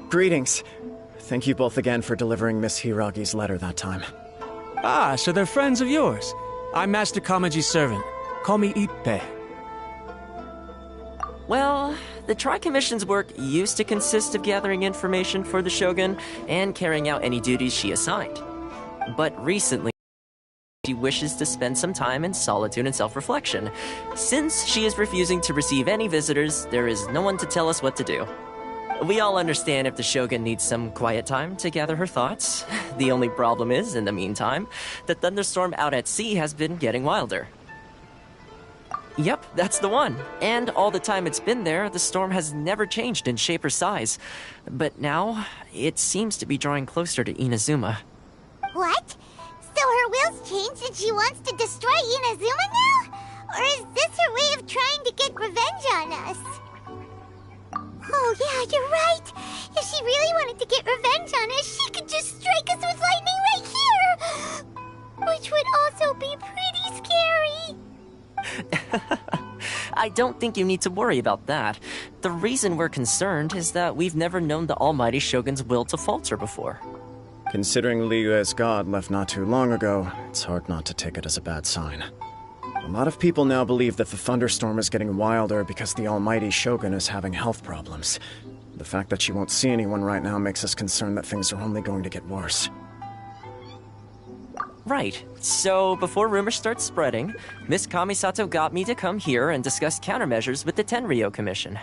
Greetings. Thank you both again for delivering Miss Hiragi's letter that time. Ah, so they're friends of yours. I'm Master Kamaji's servant. Call me Ippe. Well, the Tri-Commission's work used to consist of gathering information for the Shogun and carrying out any duties she assigned. But recently, she wishes to spend some time in solitude and self-reflection. Since she is refusing to receive any visitors, there is no one to tell us what to do. We all understand if the Shogun needs some quiet time to gather her thoughts. The only problem is, in the meantime, the thunderstorm out at sea has been getting wilder. Yep, that's the one. And all the time it's been there, the storm has never changed in shape or size. But now, it seems to be drawing closer to Inazuma. What? So her will's changed and she wants to destroy Inazuma now? Or is this her way of trying to get revenge on us? Oh yeah, you're right. If she really wanted to get revenge on us, she could just strike us with lightning right here! Which would also be pretty scary. I don't think you need to worry about that. The reason we're concerned is that we've never known the Almighty Shogun's will to falter before. Considering Liyue's god left not too long ago, it's hard not to take it as a bad sign. A lot of people now believe that the thunderstorm is getting wilder because the Almighty Shogun is having health problems. The fact that she won't see anyone right now makes us concerned that things are only going to get worse. Right. So, before rumors start spreading, Miss Kamisato got me to come here and discuss countermeasures with the Tenryou Commission.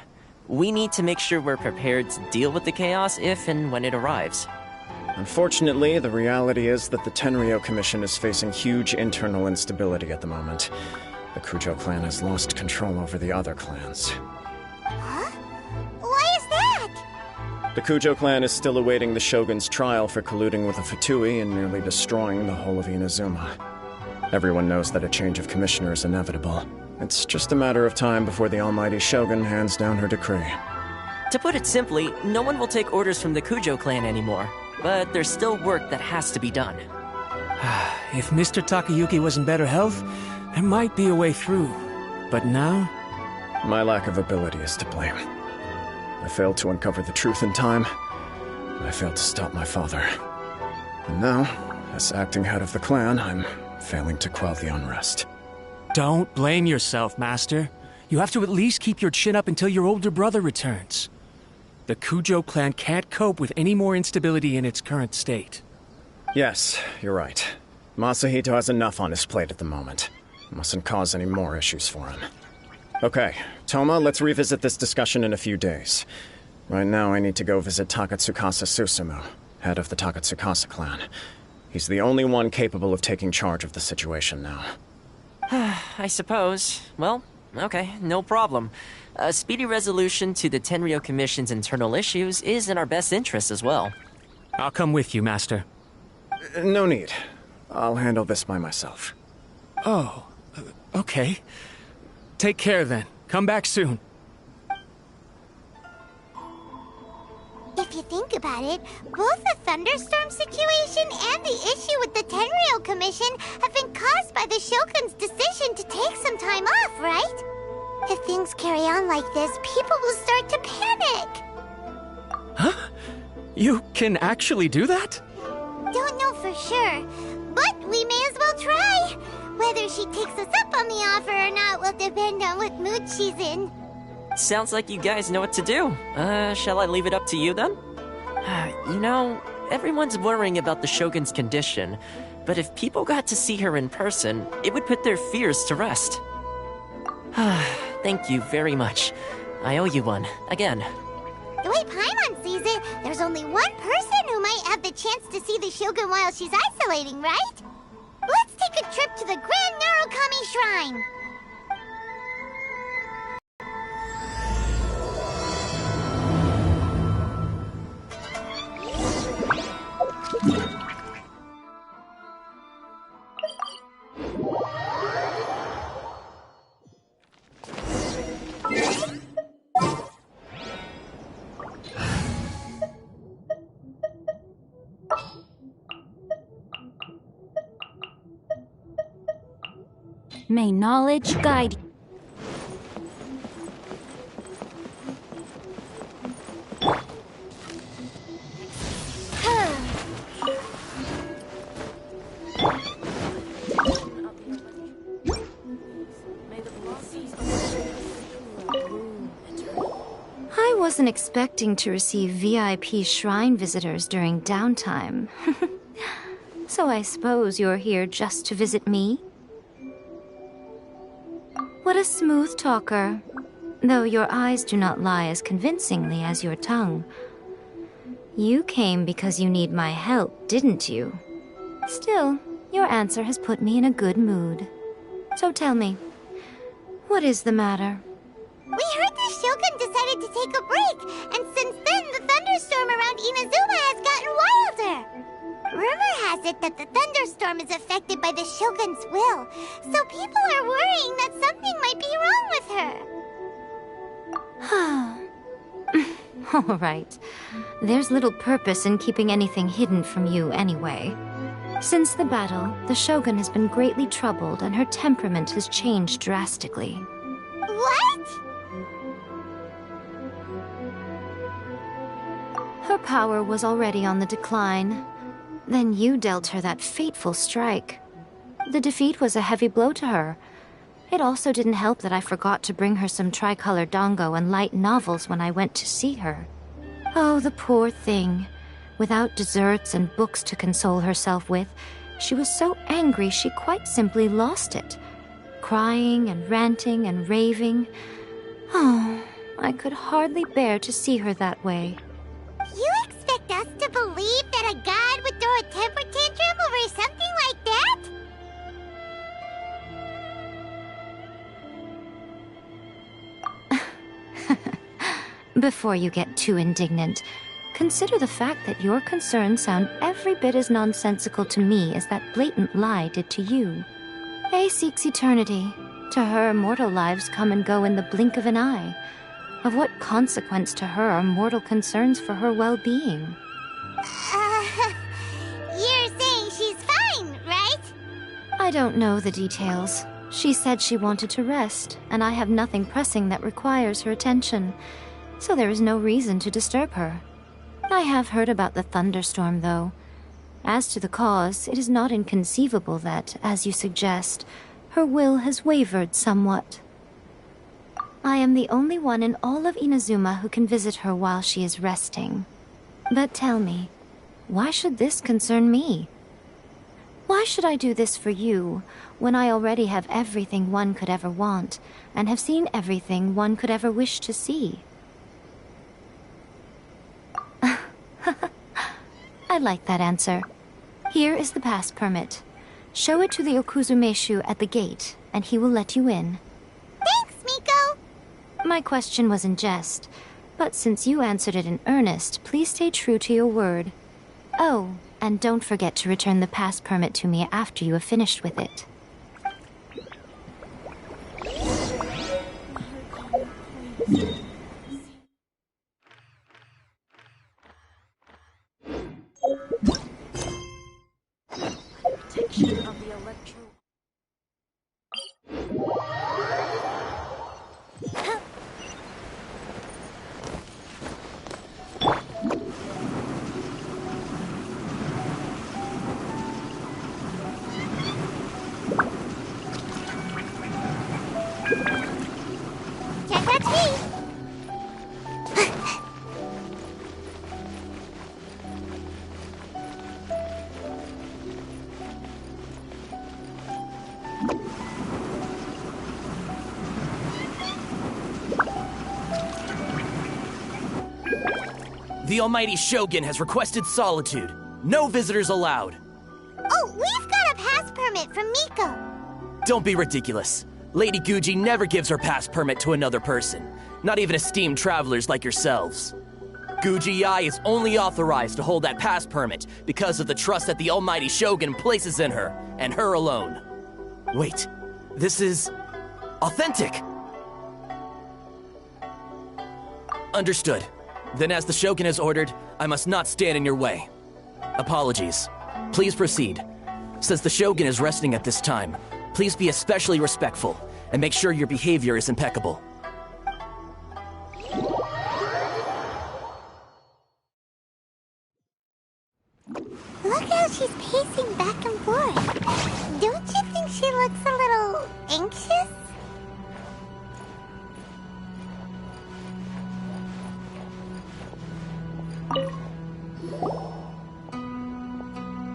We need to make sure we're prepared to deal with the chaos if and when it arrives. Unfortunately, the reality is that the Tenryou Commission is facing huge internal instability at the moment. The Kujo clan has lost control over the other clans. Huh? Why is that? The Kujo clan is still awaiting the Shogun's trial for colluding with the Fatui and nearly destroying the whole of Inazuma. Everyone knows that a change of commissioner is inevitable. It's just a matter of time before the Almighty Shogun hands down her decree. To put it simply, no one will take orders from the Kujo clan anymore. But there's still work that has to be done. If Mr. Takayuki was in better health, there might be a way through. But now? My lack of ability is to blame. I failed to uncover the truth in time, and I failed to stop my father. And now, as acting head of the clan, I'm failing to quell the unrest. Don't blame yourself, Master. You have to at least keep your chin up until your older brother returns. The Kujo clan can't cope with any more instability in its current state. Yes, you're right. Masahito has enough on his plate at the moment. Mustn't cause any more issues for him. Okay, Toma, let's revisit this discussion in a few days. Right now, I need to go visit Takatsukasa Susumu, head of the Takatsukasa clan. He's the only one capable of taking charge of the situation now. I suppose. Well, okay, no problem. A speedy resolution to the Tenryou Commission's internal issues is in our best interest as well. I'll come with you, Master. No need. I'll handle this by myself. Oh, okay. Take care then. Come back soon. If you think about it, both the thunderstorm situation and the issue with the Tenryou Commission have been caused by the Shogun's decision to take some time off, right? If things carry on like this, people will start to panic. Huh? You can actually do that? Don't know for sure, but we may as well try. Whether she takes us up on the offer or not will depend on what mood she's in. Sounds like you guys know what to do. Shall I leave it up to you then? You know, everyone's worrying about the Shogun's condition, but if people got to see her in person, it would put their fears to rest. Thank you very much. I owe you one, again. The way Paimon sees it, there's only one person who might have the chance to see the Shogun while she's isolating, right? Let's take a trip to the Grand Narukami Shrine! May knowledge guide. wasn't expecting to receive VIP shrine visitors during downtime. So I suppose you're here just to visit me? What a smooth talker. Though your eyes do not lie as convincingly as your tongue. You came because you need my help, didn't you? Still, your answer has put me in a good mood. So tell me, what is the matter? We heard the Shogun decided to take a break, and since then the thunderstorm around Inazuma has gotten wilder. Rumor has it that the thunderstorm is affected by the Shogun's will, so people are worrying that something might be wrong with her. All right. There's little purpose in keeping anything hidden from you anyway. Since the battle, the Shogun has been greatly troubled and her temperament has changed drastically. What? Her power was already on the decline. Then you dealt her that fateful strike. The defeat was a heavy blow to her. It also didn't help that I forgot to bring her some tricolor dango and light novels when I went to see her. Oh, the poor thing. Without desserts and books to console herself with, she was so angry she quite simply lost it. Crying and ranting and raving. Oh, I could hardly bear to see her that way. You expect us to believe that a god would throw a temper tantrum over something like that? Before you get too indignant, consider the fact that your concerns sound every bit as nonsensical to me as that blatant lie did to you. A seeks eternity. To her, mortal lives come and go in the blink of an eye. Of what consequence to her are mortal concerns for her well-being? You're saying she's fine, right? I don't know the details. She said she wanted to rest, and I have nothing pressing that requires her attention, so there is no reason to disturb her. I have heard about the thunderstorm, though. As to the cause, it is not inconceivable that, as you suggest, her will has wavered somewhat. I am the only one in all of Inazuma who can visit her while she is resting. But tell me, why should this concern me? Why should I do this for you, when I already have everything one could ever want, and have seen everything one could ever wish to see? I like that answer. Here is the pass permit. Show it to the Okuzumeshu at the gate, and he will let you in. Thanks, Miko! My question was in jest, but since you answered it in earnest, please stay true to your word. Oh, and don't forget to return the pass permit to me after you have finished with it. Protection of the electro... Can't touch me! The Almighty Shogun has requested solitude. No visitors allowed. Oh, we've got a pass permit from Miko. Don't be ridiculous. Lady Guji never gives her pass permit to another person, not even esteemed travelers like yourselves. Guji-ai is only authorized to hold that pass permit because of the trust that the Almighty Shogun places in her, and her alone. Wait, this is... authentic! Understood. Then as the Shogun has ordered, I must not stand in your way. Apologies. Please proceed. Since the Shogun is resting at this time, please be especially respectful, and make sure your behavior is impeccable. Look how she's pacing back and forth. Don't you think she looks a little anxious?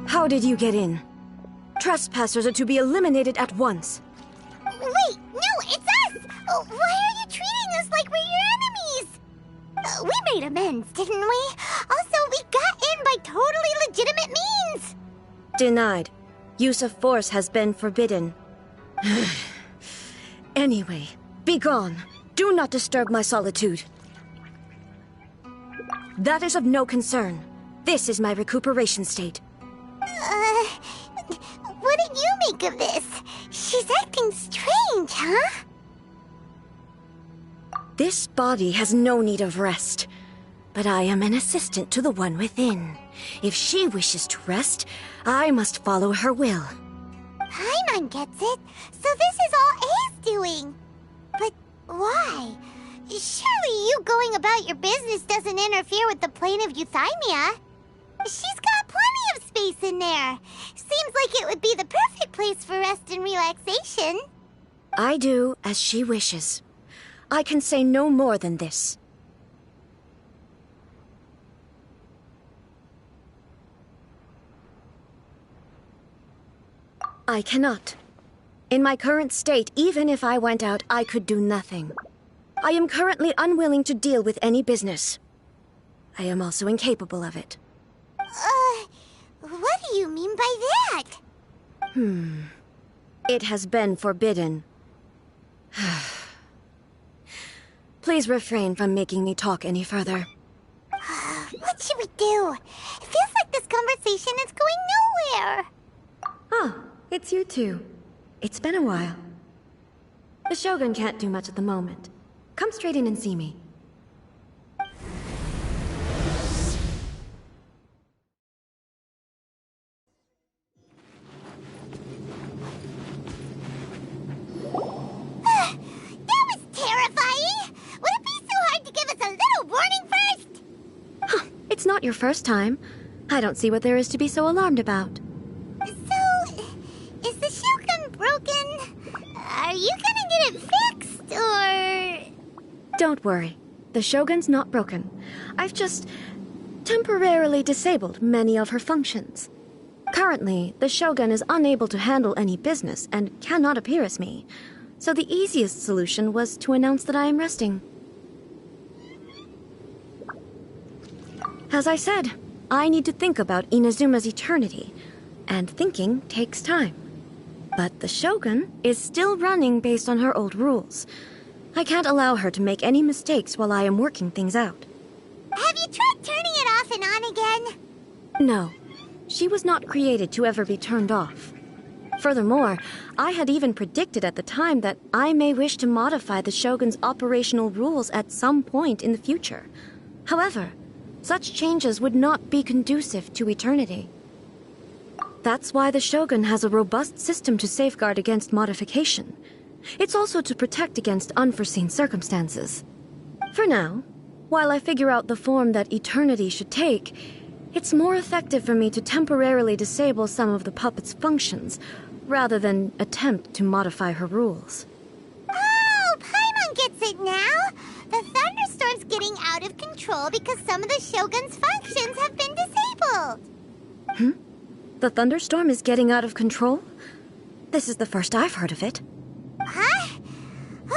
How did you get in? Trespassers are to be eliminated at once. Wait, no, it's us! Why are you treating us like we're your enemies? We made amends, didn't we? Also, we got in by totally legitimate means! Denied. Use of force has been forbidden. Anyway, be gone. Do not disturb my solitude. That is of no concern. This is my recuperation state. What did you make of this? She's acting strange, huh? This body has no need of rest. But I am an assistant to the one within. If she wishes to rest, I must follow her will. Paimon gets it. So this is all A's doing. But why? Surely you going about your business doesn't interfere with the plane of Euthymia. She's got plenty of space in there. Seems like it would be the perfect place for rest and relaxation. I do as she wishes. I can say no more than this. I cannot. In my current state, even if I went out, I could do nothing. I am currently unwilling to deal with any business. I am also incapable of it. What do you mean by that? It has been forbidden. Please refrain from making me talk any further. What should we do? It feels like this conversation is going nowhere. Oh, it's you two. It's been a while. The Shogun can't do much at the moment. Come straight in and see me. That was terrifying! Would it be so hard to give us a little warning first? It's not your first time. I don't see what there is to be so alarmed about. So, is the Shogun broken? Are you gonna get it fixed, or...? Don't worry. The Shogun's not broken. I've just temporarily disabled many of her functions. Currently, the Shogun is unable to handle any business and cannot appear as me. So the easiest solution was to announce that I am resting. As I said, I need to think about Inazuma's eternity, and thinking takes time. But the Shogun is still running based on her old rules. I can't allow her to make any mistakes while I am working things out. Have you tried turning it off and on again? No, she was not created to ever be turned off. Furthermore, I had even predicted at the time that I may wish to modify the Shogun's operational rules at some point in the future. However, such changes would not be conducive to eternity. That's why the Shogun has a robust system to safeguard against modification. It's also to protect against unforeseen circumstances. For now, while I figure out the form that eternity should take, it's more effective for me to temporarily disable some of the puppet's functions, rather than attempt to modify her rules. Oh, Paimon gets it now! The thunderstorm's getting out of control because some of the Shogun's functions have been disabled. The thunderstorm is getting out of control? This is the first I've heard of it. Huh?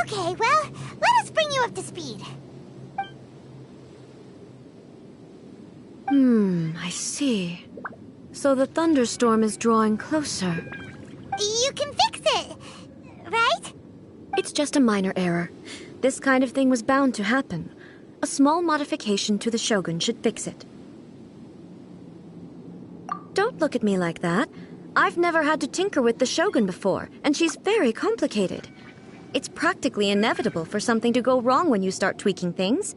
Okay, well, let us bring you up to speed. I see. So the thunderstorm is drawing closer. You can fix it, right? It's just a minor error. This kind of thing was bound to happen. A small modification to the Shogun should fix it. Don't look at me like that. I've never had to tinker with the Shogun before, and she's very complicated. It's practically inevitable for something to go wrong when you start tweaking things.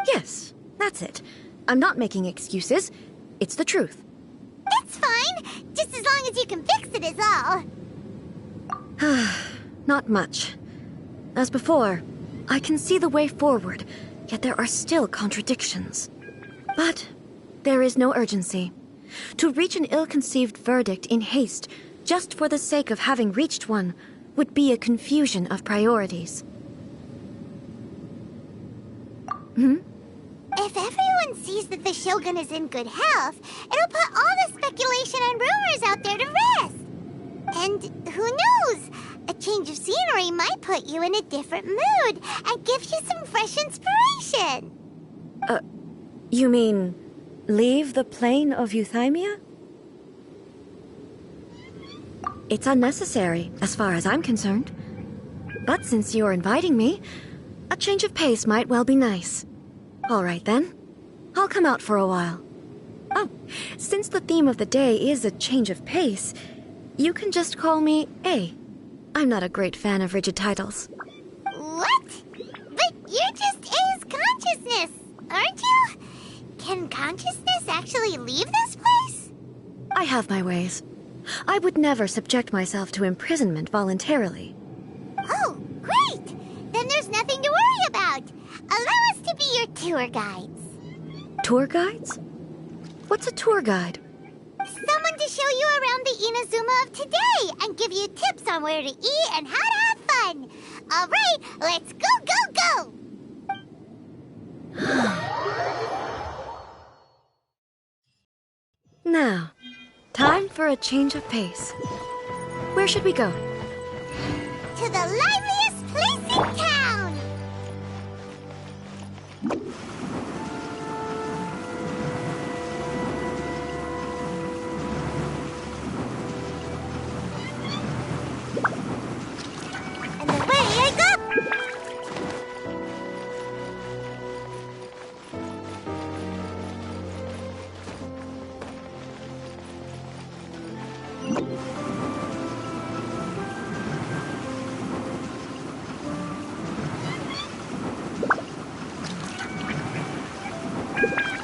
Yes, that's it. I'm not making excuses. It's the truth. That's fine, just as long as you can fix it is all. Not much. As before, I can see the way forward, yet there are still contradictions. But there is no urgency. To reach an ill-conceived verdict in haste, just for the sake of having reached one, would be a confusion of priorities. If everyone everyone sees that the Shogun is in good health, it'll put all the speculation and rumors out there to rest. And who knows? A change of scenery might put you in a different mood and give you some fresh inspiration. You mean leave the plane of Euthymia? It's unnecessary, as far as I'm concerned. But since you're inviting me, a change of pace might well be nice. All right, then. I'll come out for a while. Oh, since the theme of the day is a change of pace, you can just call me A. I'm not a great fan of rigid titles. What? But you're just A's consciousness, aren't you? Can consciousness actually leave this place? I have my ways. I would never subject myself to imprisonment voluntarily. Oh, great! Then there's nothing to worry about. Allow us to be your tour guides. Tour guides? What's a tour guide? Someone to show you around the Inazuma of today and give you tips on where to eat and how to have fun. All right, let's go, go, go! Now, time for a change of pace. Where should we go? To the liveliest place in town! And away I go!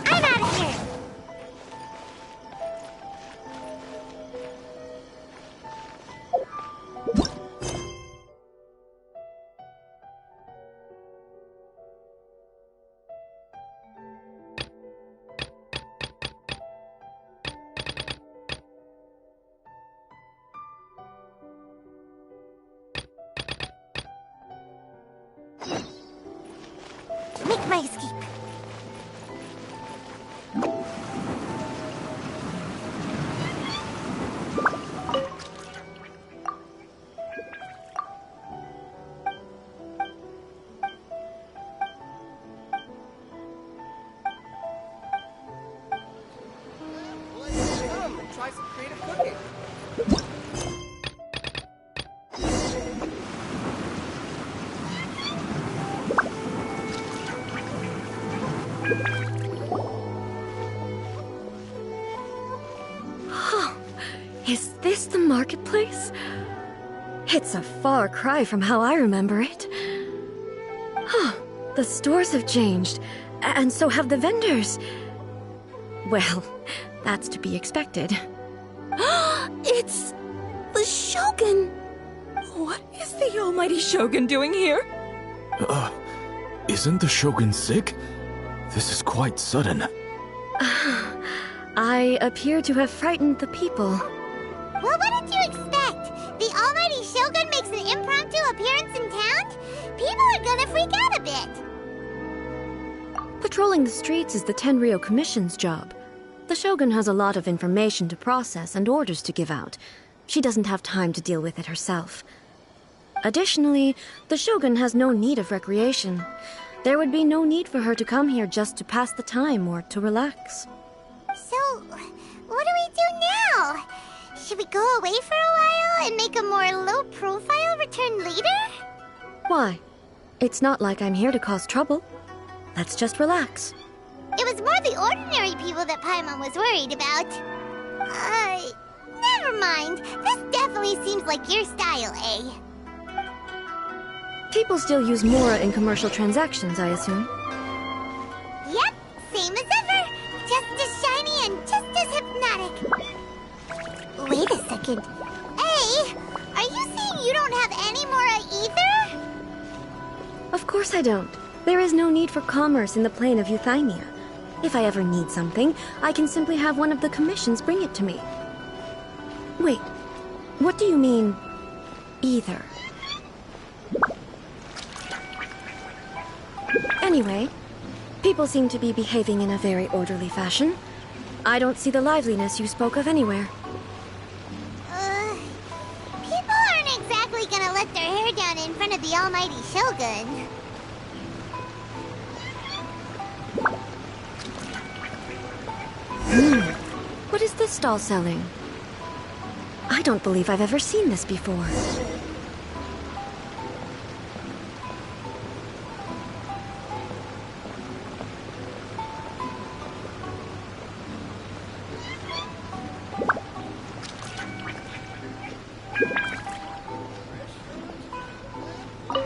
I'm out of here! Make my escape. Come and try some creative cooking. Is this the marketplace? It's a far cry from how I remember it. Huh, the stores have changed, and so have the vendors. Well, that's to be expected. It's the Shogun! What is the almighty Shogun doing here? Isn't the Shogun sick? This is quite sudden. I appear to have frightened the people. Well, what did you expect? The almighty Shogun makes an impromptu appearance in town? People are gonna freak out a bit. Patrolling the streets is the Tenryou Commission's job. The Shogun has a lot of information to process and orders to give out. She doesn't have time to deal with it herself. Additionally, the Shogun has no need of recreation. There would be no need for her to come here just to pass the time or to relax. So, what do we do now? Should we go away for a while and make a more low-profile return later? Why? It's not like I'm here to cause trouble. Let's just relax. It was more the ordinary people that Paimon was worried about. Never mind. This definitely seems like your style, eh? People still use Mora in commercial transactions, I assume. Yep, same as ever. Just as shiny and just as hypnotic. Wait a second. Hey, are you saying you don't have any Mora either? Of course I don't. There is no need for commerce in the plane of Euthymia. If I ever need something, I can simply have one of the commissions bring it to me. Wait, what do you mean, either? Anyway, People seem to be behaving in a very orderly fashion. I don't see the liveliness you spoke of anywhere. People aren't exactly gonna let their hair down in front of the almighty Shogun. What is this stall selling? I don't believe I've ever seen this before.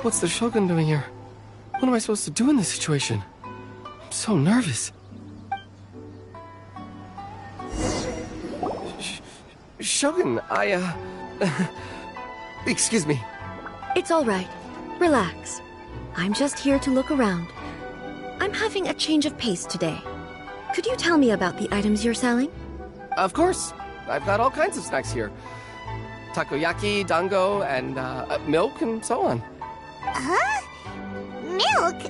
What's the Shogun doing here? What am I supposed to do in this situation? I'm so nervous. Shogun, excuse me. It's all right. Relax. I'm just here to look around. I'm having a change of pace today. Could you tell me about the items you're selling? Of course. I've got all kinds of snacks here. Takoyaki, dango, and milk, and so on. Huh? Milk?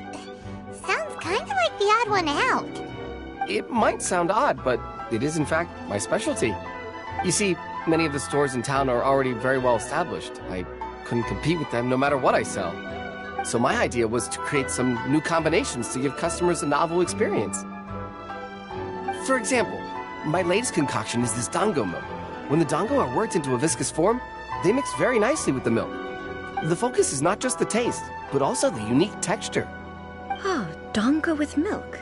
Sounds kind of like the odd one out. It might sound odd, but it is in fact my specialty. You see, many of the stores in town are already very well established. I couldn't compete with them no matter what I sell. So my idea was to create some new combinations to give customers a novel experience. For example, my latest concoction is this dango milk. When the dango are worked into a viscous form, they mix very nicely with the milk. The focus is not just the taste, but also the unique texture. Oh, dango with milk.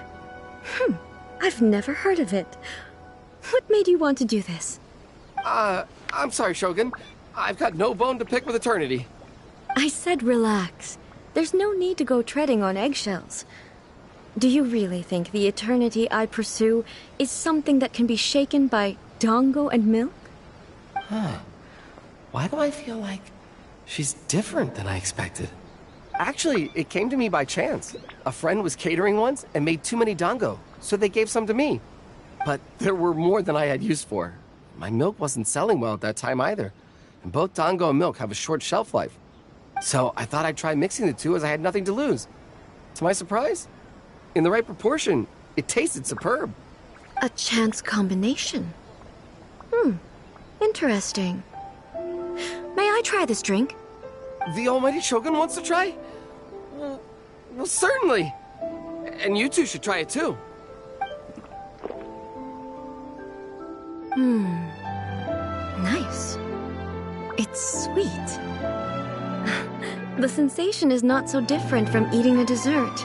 I've never heard of it. What made you want to do this? I'm sorry, Shogun. I've got no bone to pick with eternity. I said relax. There's no need to go treading on eggshells. Do you really think the eternity I pursue is something that can be shaken by dango and milk? Huh. Why do I feel like she's different than I expected? Actually, it came to me by chance. A friend was catering once and made too many dango, so they gave some to me. But there were more than I had use for. My milk wasn't selling well at that time either, and both dango and milk have a short shelf life. So I thought I'd try mixing the two as I had nothing to lose. To my surprise, in the right proportion, it tasted superb. A chance combination. Interesting. May I try this drink? The almighty Shogun wants to try? Well, certainly. And you two should try it too. Nice. It's sweet. The sensation is not so different from eating a dessert.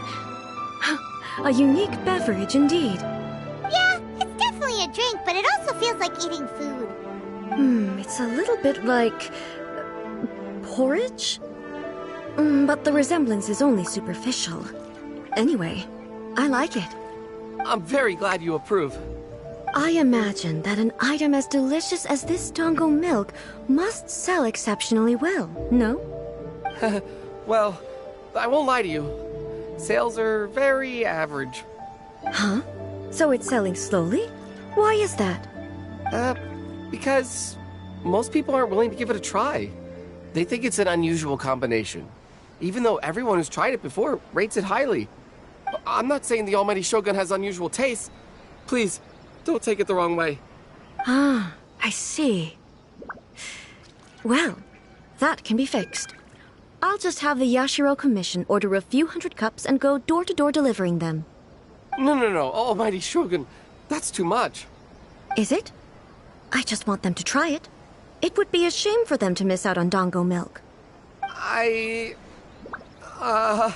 A unique beverage indeed. Yeah, it's definitely a drink, but it also feels like eating food. It's a little bit like porridge? But the resemblance is only superficial. Anyway, I like it. I'm very glad you approve. I imagine that an item as delicious as this dango milk must sell exceptionally well, no? Well, I won't lie to you. Sales are very average. Huh? So it's selling slowly? Why is that? Because most people aren't willing to give it a try. They think it's an unusual combination. Even though everyone who's tried it before rates it highly. I'm not saying the almighty Shogun has unusual tastes. Please, don't take it the wrong way. Ah, I see. Well, that can be fixed. I'll just have the Yashiro Commission order a few hundred cups and go door-to-door delivering them. No, almighty Shogun. That's too much. Is it? I just want them to try it. It would be a shame for them to miss out on dango milk. Oh,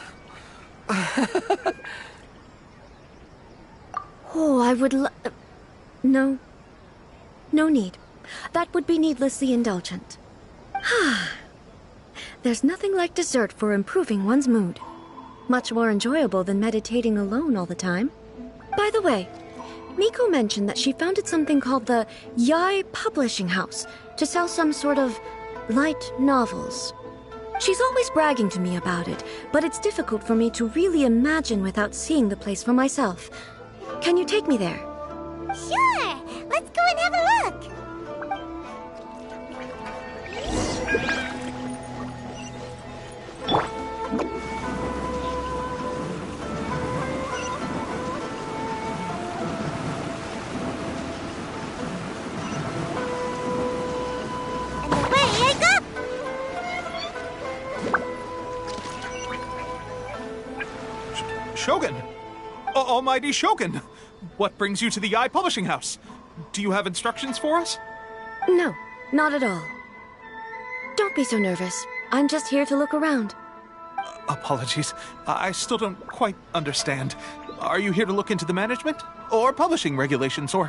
I would No. No need. That would be needlessly indulgent. There's nothing like dessert for improving one's mood. Much more enjoyable than meditating alone all the time. By the way, Miko mentioned that she founded something called the Yai Publishing House to sell some sort of light novels. She's always bragging to me about it, but it's difficult for me to really imagine without seeing the place for myself. Can you take me there? Sure! Let's go and have a look! Almighty Shogun! What brings you to the Eye Publishing House? Do you have instructions for us? No, not at all. Don't be so nervous. I'm just here to look around. Apologies. I still don't quite understand. Are you here to look into the management? Or publishing regulations? Or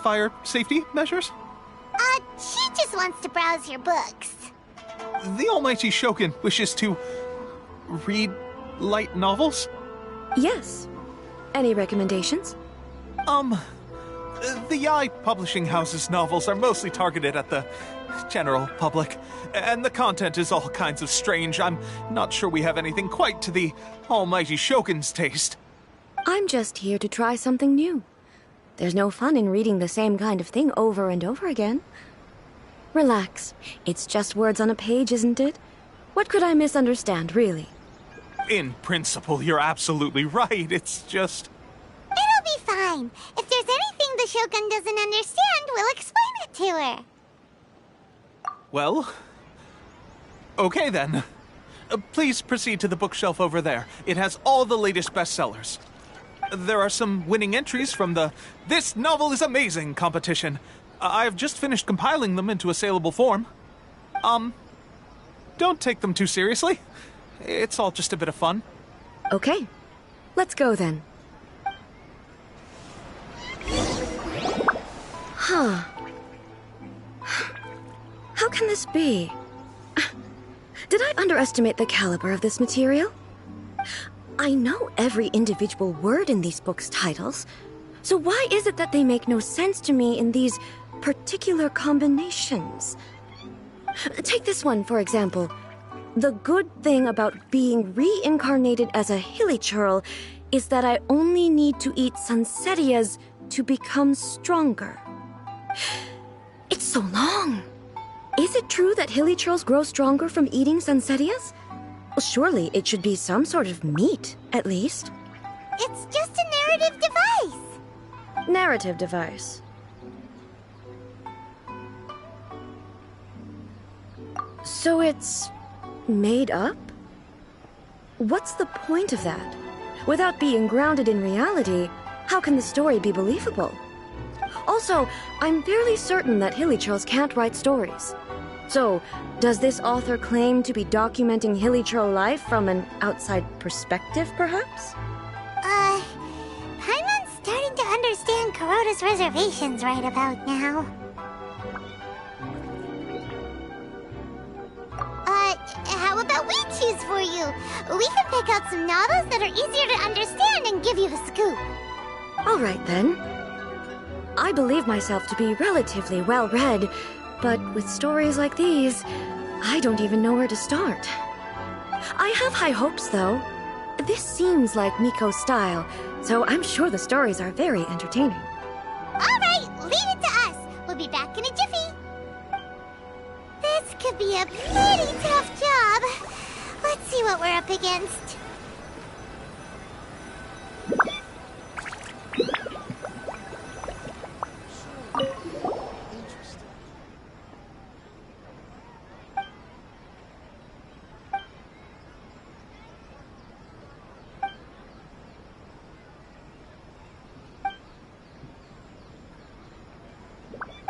fire safety measures? She just wants to browse your books. The Almighty Shogun wishes to read light novels? Yes. Any recommendations? The Eye Publishing House's novels are mostly targeted at the general public, and the content is all kinds of strange. I'm not sure we have anything quite to the Almighty Shogun's taste. I'm just here to try something new. There's no fun in reading the same kind of thing over and over again. Relax. It's just words on a page, isn't it? What could I misunderstand, really? In principle, you're absolutely right. It's just... It'll be fine. If there's anything the Shogun doesn't understand, we'll explain it to her. Well... okay then. Please proceed to the bookshelf over there. It has all the latest bestsellers. There are some winning entries from the This Novel is Amazing competition. I've just finished compiling them into a saleable form. Don't take them too seriously. It's all just a bit of fun. Okay. Let's go then. Huh. How can this be? Did I underestimate the caliber of this material? I know every individual word in these books' titles, so why is it that they make no sense to me in these particular combinations? Take this one, for example. The good thing about being reincarnated as a hilichurl is that I only need to eat sunsetias to become stronger. It's so long. Is it true that hilichurls grow stronger from eating sunsetias? Well, surely it should be some sort of meat, at least. It's just a narrative device. Narrative device. So it's made up? What's the point of that? Without being grounded in reality, how can the story be believable? Also, I'm fairly certain that hilichurls can't write stories. So, does this author claim to be documenting hilichurl life from an outside perspective, perhaps? Paimon's starting to understand Kuroda's reservations right about now. How about we choose for you? We can pick out some novels that are easier to understand and give you the scoop. All right, then. I believe myself to be relatively well-read, but with stories like these, I don't even know where to start. I have high hopes, though. This seems like Miko's style, so I'm sure the stories are very entertaining. All right, leave it to us. We'll be back in a jiffy. This could be a pretty tough job. Let's see what we're up against.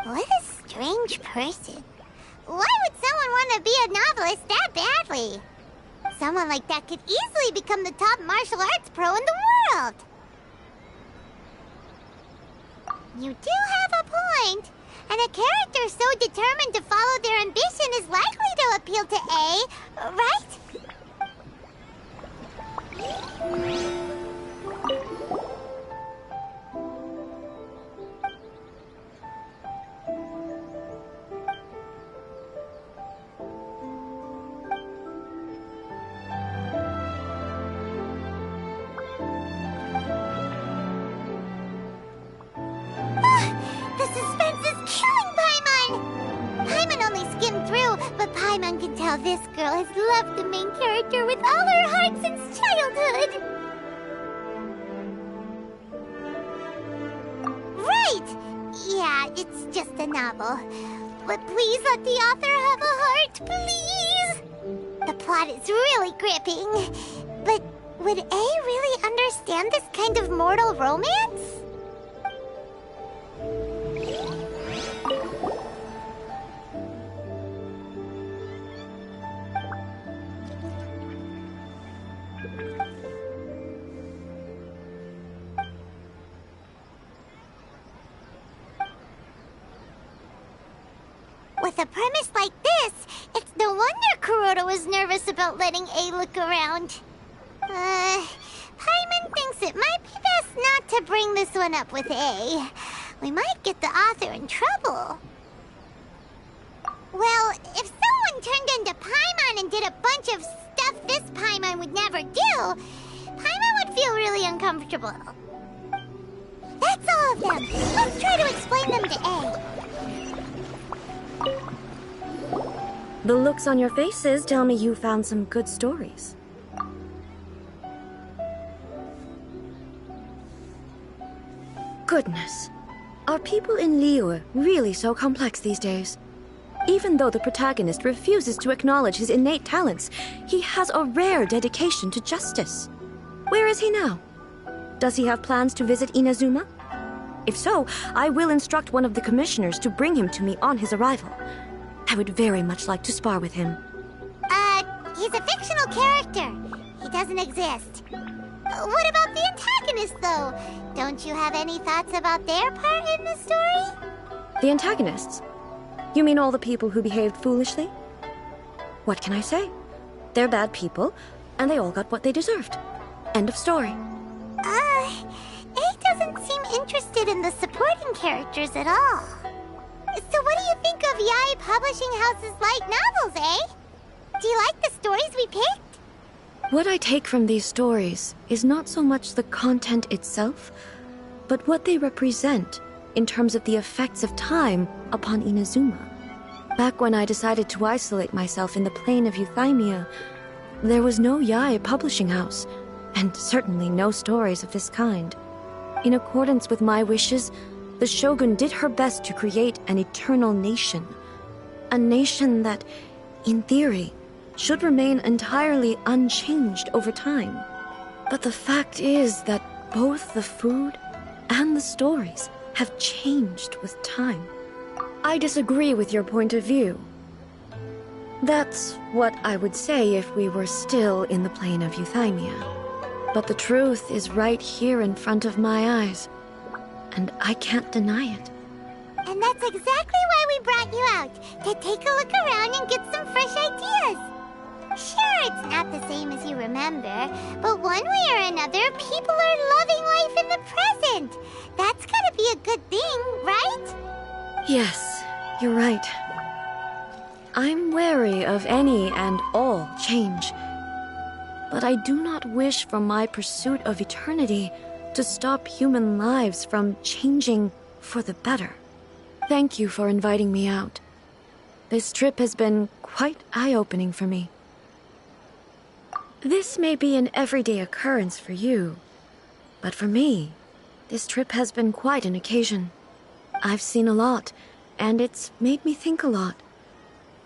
What a strange person. Why would someone want to be a novelist that badly? Someone like that could easily become the top martial arts pro in the world. You do have a point. And a character so determined to follow their ambition is likely to appeal to A, right? The suspense is killing Paimon! Paimon only skimmed through, but Paimon can tell this girl has loved the main character with all her heart since childhood! Right! Yeah, it's just a novel. But please let the author have a heart, please! The plot is really gripping, but Would A really understand this kind of mortal romance? With a premise like this, it's no wonder Kuroda was nervous about letting A look around. Paimon thinks it might be best not to bring this one up with A. We might get the author in trouble. Well, if someone turned into Paimon and did a bunch of stuff this Paimon would never do, Paimon would feel really uncomfortable. That's all of them. Let's try to explain them to A. The looks on your faces tell me you found some good stories. Goodness. Are people in Liyue really so complex these days? Even though the protagonist refuses to acknowledge his innate talents, he has a rare dedication to justice. Where is he now? Does he have plans to visit Inazuma? If so, I will instruct one of the commissioners to bring him to me on his arrival. I would very much like to spar with him. He's a fictional character. He doesn't exist. What about the antagonist, though? Don't you have any thoughts about their part in the story? The antagonists? You mean all the people who behaved foolishly? What can I say? They're bad people, and they all got what they deserved. End of story. A doesn't seem interested in the supporting characters at all. So what do you think of Yae Publishing House's light novels, eh? Do you like the stories we picked? What I take from these stories is not so much the content itself, but what they represent in terms of the effects of time upon Inazuma. Back when I decided to isolate myself in the plane of Euthymia, there was no Yae Publishing House, and certainly no stories of this kind. In accordance with my wishes, the Shogun did her best to create an eternal nation. A nation that, in theory, should remain entirely unchanged over time. But the fact is that both the food and the stories have changed with time. I disagree with your point of view. That's what I would say if we were still in the plane of Euthymia. But the truth is right here in front of my eyes, and I can't deny it. And that's exactly why we brought you out, to take a look around and get some fresh ideas. Sure, it's not the same as you remember, but one way or another, people are loving life in the present. That's gotta be a good thing, right? Yes, you're right. I'm wary of any and all change. But I do not wish for my pursuit of eternity to stop human lives from changing for the better. Thank you for inviting me out. This trip has been quite eye-opening for me. This may be an everyday occurrence for you, but for me, this trip has been quite an occasion. I've seen a lot, and it's made me think a lot.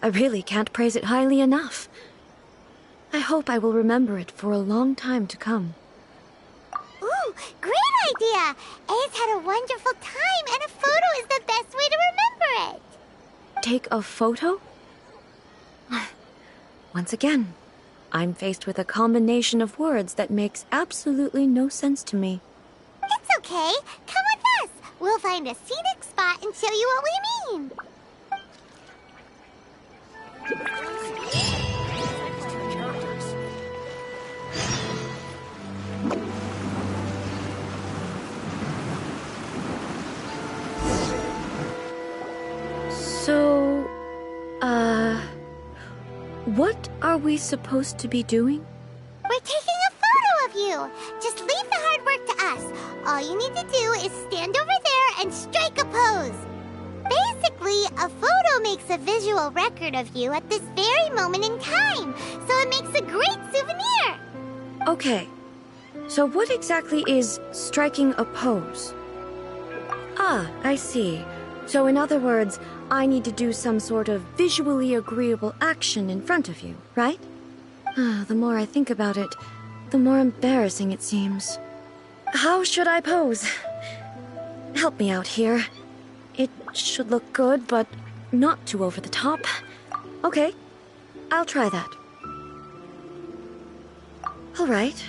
I really can't praise it highly enough. I hope I will remember it for a long time to come. Ooh, great idea! A's had a wonderful time, and a photo is the best way to remember it. Take a photo? Once again, I'm faced with a combination of words that makes absolutely no sense to me. It's okay. Come with us. We'll find a scenic spot and show you what we mean. So, what are we supposed to be doing? We're taking a photo of you. Just leave the hard work to us. All you need to do is stand over there and strike a pose. Basically, a photo makes a visual record of you at this very moment in time, so it makes a great souvenir. Okay, so what exactly is striking a pose? Ah, I see. So in other words, I need to do some sort of visually agreeable action in front of you, right? The more I think about it, the more embarrassing it seems. How should I pose? Help me out here. It should look good, but not too over the top. Okay, I'll try that. All right.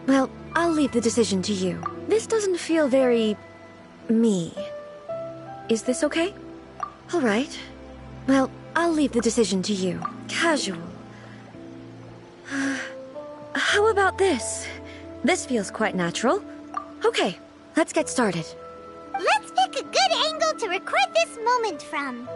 Well, I'll leave the decision to you. This doesn't feel very... me. Is this okay? All right. Well, I'll leave the decision to you. Casual. How about this? This feels quite natural. Okay, let's get started. Let's pick a good angle to record this moment from.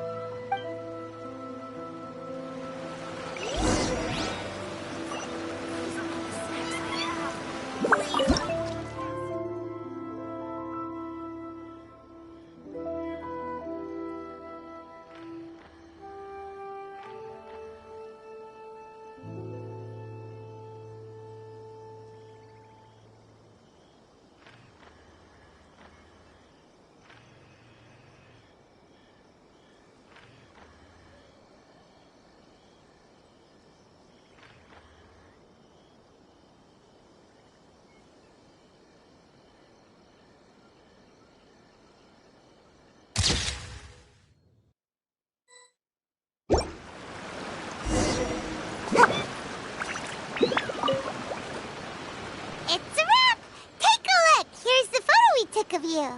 It's a wrap! Take a look! Here's the photo we took of you.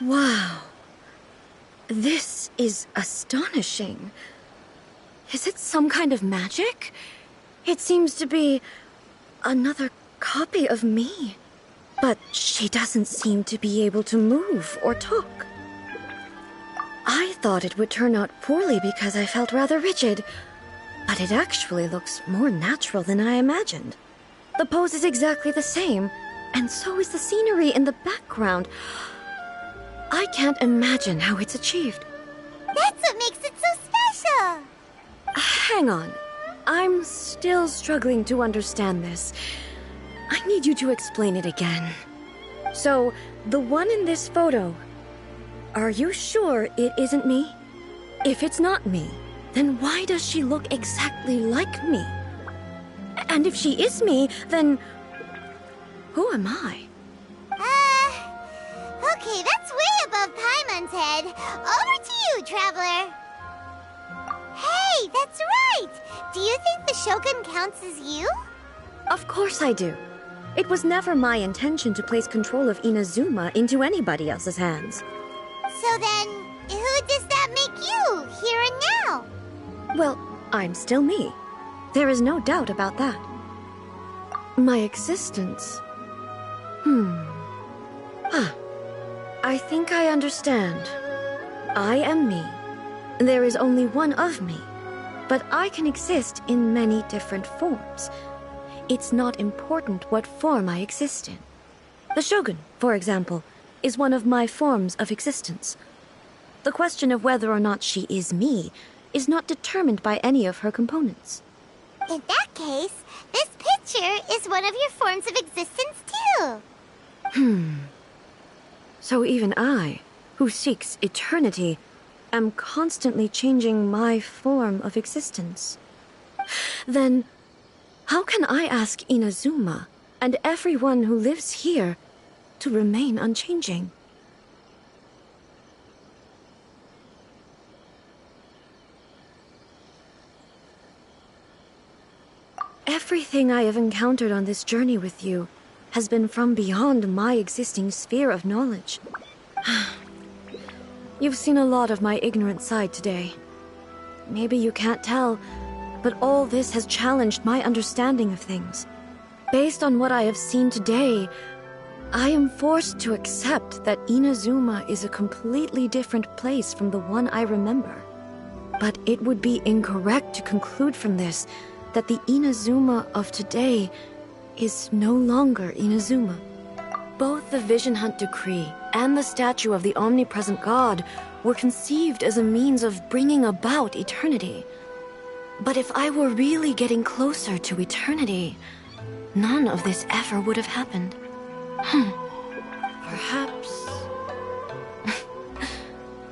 Wow. This is astonishing. Is it some kind of magic? It seems to be another copy of me. But she doesn't seem to be able to move or talk. I thought it would turn out poorly because I felt rather rigid, but it actually looks more natural than I imagined. The pose is exactly the same, and so is the scenery in the background. I can't imagine how it's achieved. That's what makes it so special! Hang on. I'm still struggling to understand this. I need you to explain it again. So, the one in this photo, are you sure it isn't me? If it's not me, then why does she look exactly like me? And if she is me, then who am I? Okay, that's way above Paimon's head. Over to you, Traveler. Hey, that's right! Do you think the Shogun counts as you? Of course I do. It was never my intention to place control of Inazuma into anybody else's hands. So then, who does that make you, here and now? Well, I'm still me. There is no doubt about that. My existence... I think I understand. I am me. There is only one of me, but I can exist in many different forms. It's not important what form I exist in. The Shogun, for example, is one of my forms of existence. The question of whether or not she is me is not determined by any of her components. In that case, this picture is one of your forms of existence too. So even I, who seeks eternity, am constantly changing my form of existence. Then, how can I ask Inazuma and everyone who lives here to remain unchanging? Everything I have encountered on this journey with you has been from beyond my existing sphere of knowledge. You've seen a lot of my ignorant side today. Maybe you can't tell, but all this has challenged my understanding of things. Based on what I have seen today, I am forced to accept that Inazuma is a completely different place from the one I remember. But it would be incorrect to conclude from this that the Inazuma of today is no longer Inazuma. Both the Vision Hunt Decree and the statue of the omnipresent God were conceived as a means of bringing about eternity. But if I were really getting closer to eternity, none of this ever would have happened. Perhaps...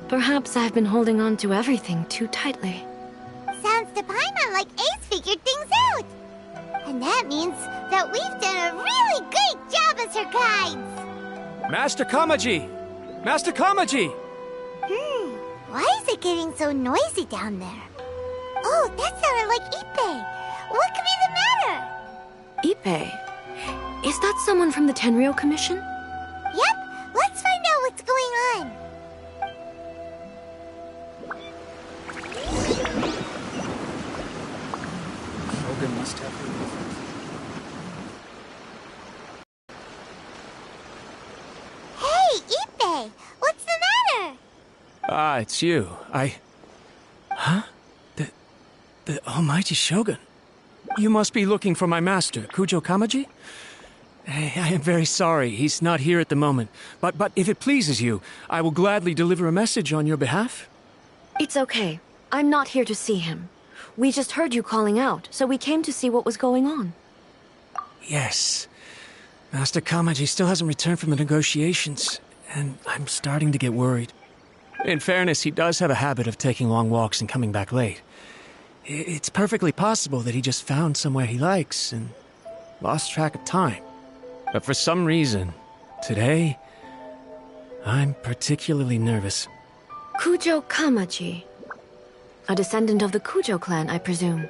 Perhaps I've been holding on to everything too tightly. Sounds to Paimon like Ace figured things out. And that means that we've done a really great job as her guides. Master Kamaji! Master Kamaji! Why is it getting so noisy down there? Oh, that sounded like Ippei. What could be the matter? Ippei? Is that someone from the Tenryou Commission? Yep, let's find out what's going on. Shogun must have her. Hey, Ippei, what's the matter? Ah, it's you. Huh? The almighty Shogun. You must be looking for my master, Kujo Kamaji? I am very sorry, he's not here at the moment. But if it pleases you, I will gladly deliver a message on your behalf. It's okay. I'm not here to see him. We just heard you calling out, so we came to see what was going on. Yes. Master Kamaji still hasn't returned from the negotiations, and I'm starting to get worried. In fairness, he does have a habit of taking long walks and coming back late. It's perfectly possible that he just found somewhere he likes and lost track of time. But for some reason, today, I'm particularly nervous. Kujo Kamaji. A descendant of the Kujo clan, I presume.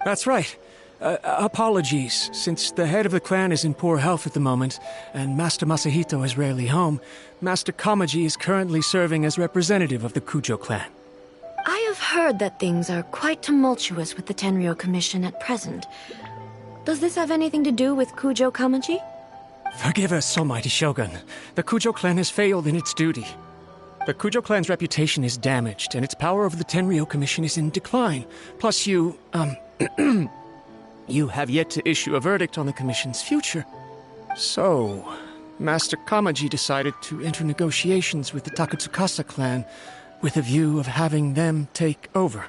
That's right. Apologies, since the head of the clan is in poor health at the moment, and Master Masahito is rarely home, Master Kamaji is currently serving as representative of the Kujo clan. I have heard that things are quite tumultuous with the Tenryou Commission at present. Does this have anything to do with Kujo Kamaji? Forgive us, almighty Shogun. The Kujo clan has failed in its duty. The Kujo clan's reputation is damaged, and its power over the Tenryou Commission is in decline. Plus you have yet to issue a verdict on the Commission's future. So, Master Kamaji decided to enter negotiations with the Takatsukasa clan with a view of having them take over.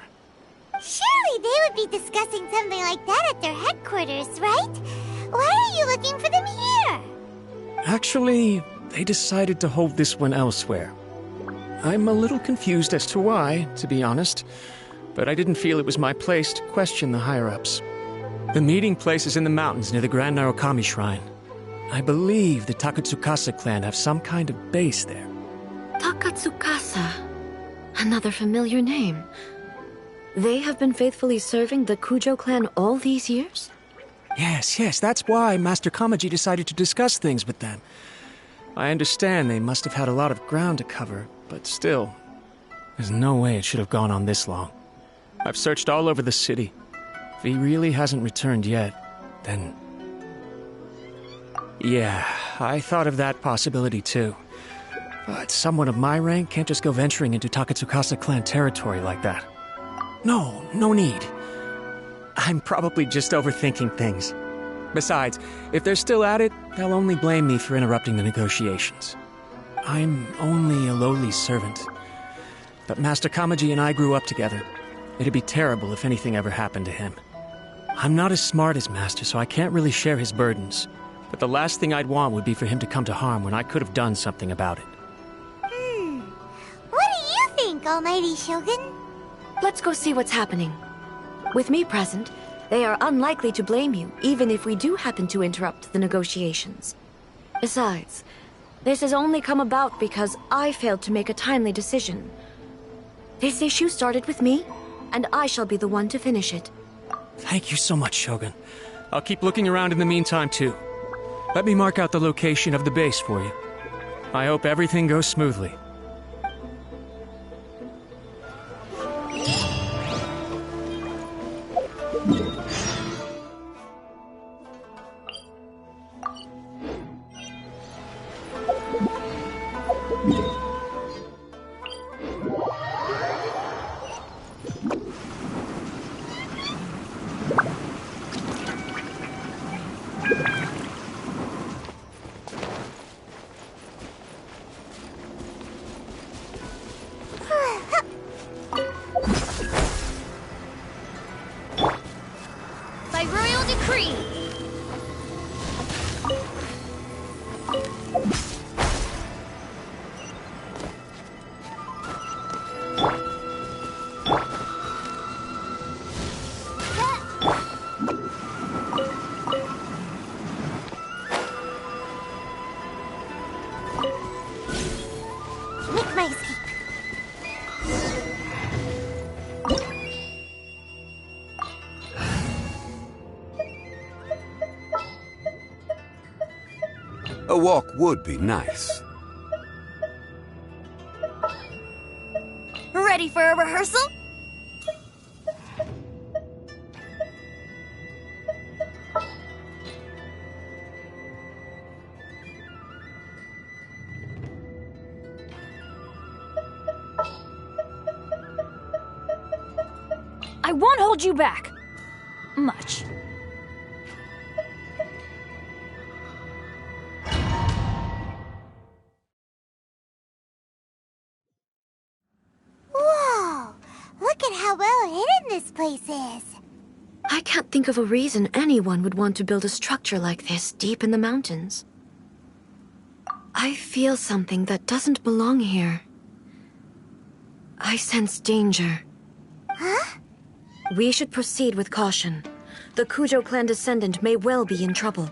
Surely they would be discussing something like that at their headquarters, right? Why are you looking for them here? Actually, they decided to hold this one elsewhere. I'm a little confused as to why, to be honest, but I didn't feel it was my place to question the higher-ups. The meeting place is in the mountains near the Grand Narukami Shrine. I believe the Takatsukasa clan have some kind of base there. Takatsukasa. Another familiar name. They have been faithfully serving the Kujo clan all these years? Yes, that's why Master Kamaji decided to discuss things with them. I understand they must have had a lot of ground to cover, but still, there's no way it should have gone on this long. I've searched all over the city. If he really hasn't returned yet, then... Yeah, I thought of that possibility too. But someone of my rank can't just go venturing into Takatsukasa clan territory like that. No need. I'm probably just overthinking things. Besides, if they're still at it, they'll only blame me for interrupting the negotiations. I'm only a lowly servant. But Master Kamaji and I grew up together. It'd be terrible if anything ever happened to him. I'm not as smart as Master, so I can't really share his burdens. But the last thing I'd want would be for him to come to harm when I could have done something about it. What do you think, almighty Shogun? Let's go see what's happening. With me present, they are unlikely to blame you, even if we do happen to interrupt the negotiations. Besides, this has only come about because I failed to make a timely decision. This issue started with me, and I shall be the one to finish it. Thank you so much, Shogun. I'll keep looking around in the meantime, too. Let me mark out the location of the base for you. I hope everything goes smoothly. By royal decree! A walk would be nice. Ready for a rehearsal? I won't hold you back. Much. Whoa! Look at how well hidden this place is. I can't think of a reason anyone would want to build a structure like this deep in the mountains. I feel something that doesn't belong here. I sense danger. Huh? We should proceed with caution. The Kujo clan descendant may well be in trouble.